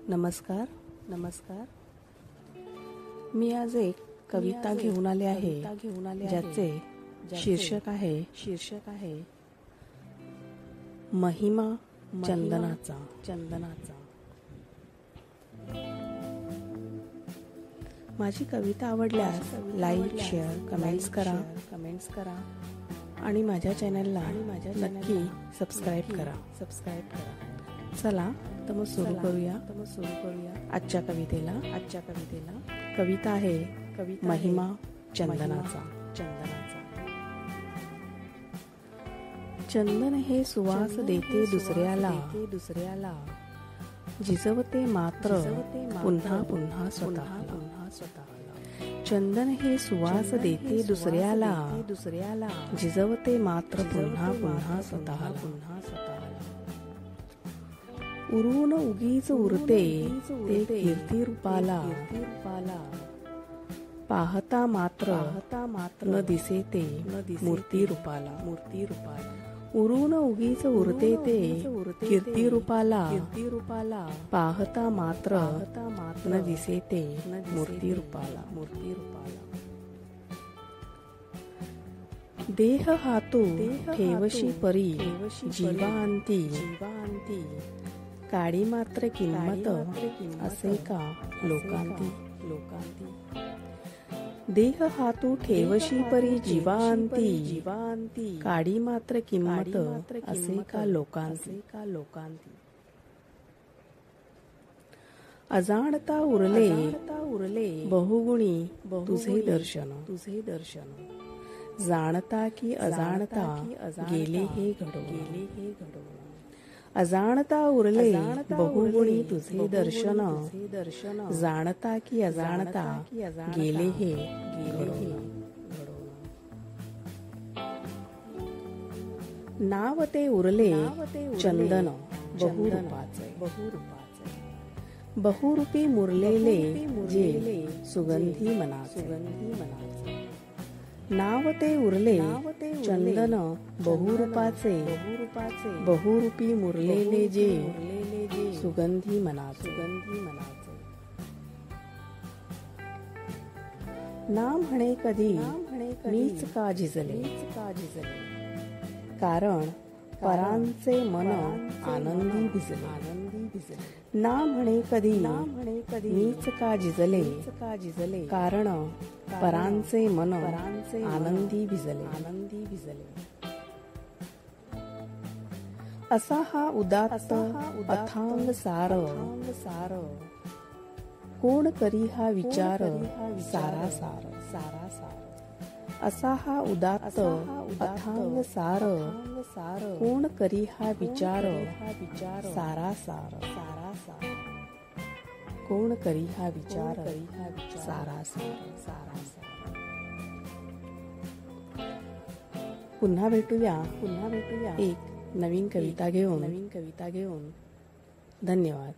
नमस्कार. मी आज एक कविता घेऊन आले आहे ज्याचे शीर्षक आहे महिमा चंदनाचा. माझी कविता आवडल्यास लाईक, शेअर, कमेंट्स करा आणि माझ्या चॅनलला नक्की सबस्क्राईब करा. चला तर मग सुरू करूया आजच्या कवितेला. कविता आहे महिमा चंदनाचा. चंदन हे सुवास देते दुसऱ्याला, जिजवते मात्र पुन्हा पुन्हा स्वतःला. चंदन हे सुवास देते दुसऱ्याला, जिजवते मात्र पुन्हा पुन्हा स्वतःला. उरून उगीच उरते ते कीर्ती रूपाला, पाहता मात्र न दिसे ते मूर्ती रूपाला. उरून उगीच उरते ते कीर्ती रूपाला, पाहता मात्र न दिसे ते मूर्ती रूपाला. देह हातू ठेवशी परी जीवांती, काडी मात्र किंमत असे का लोकांती. देह हातू ठेवशी परी जीवांती, काडी मात्र किंमत असे का लोकांती. अजाणता उरले बहुगुणी तुझे दर्शन, जाणता की अजाणता गेले हे घडो. अजाणता उरले बहुगुणी तुझे दर्शन, जाणता की अजाणता गेले हे घडो. नाव ते उरले चंदन बहुरूपाचे, बहुरूपी मुरलेले जे सुगंधी मनाचे. नाव ते उरले चंदन बहुरूपाचे, बहुरूपी मुरलेले जे सुगंधी मनाचे. ना म्हणे कधी मीच का झिजले, कारण परांचे मन आनंदी भिजले. ना म्हणे कधी मीच का झिजले, कारण परांचे मन आनंदी भिजले. असा हा उदात्त अथांग सार, कोण करी हा विचार सारासार. असा हा उदात्त अथांग सार, कोण करी हा विचार सारासार. कोण करी हा विचार सारासार. पुन्हा भेटूया एक नवीन कविता घेऊन. धन्यवाद.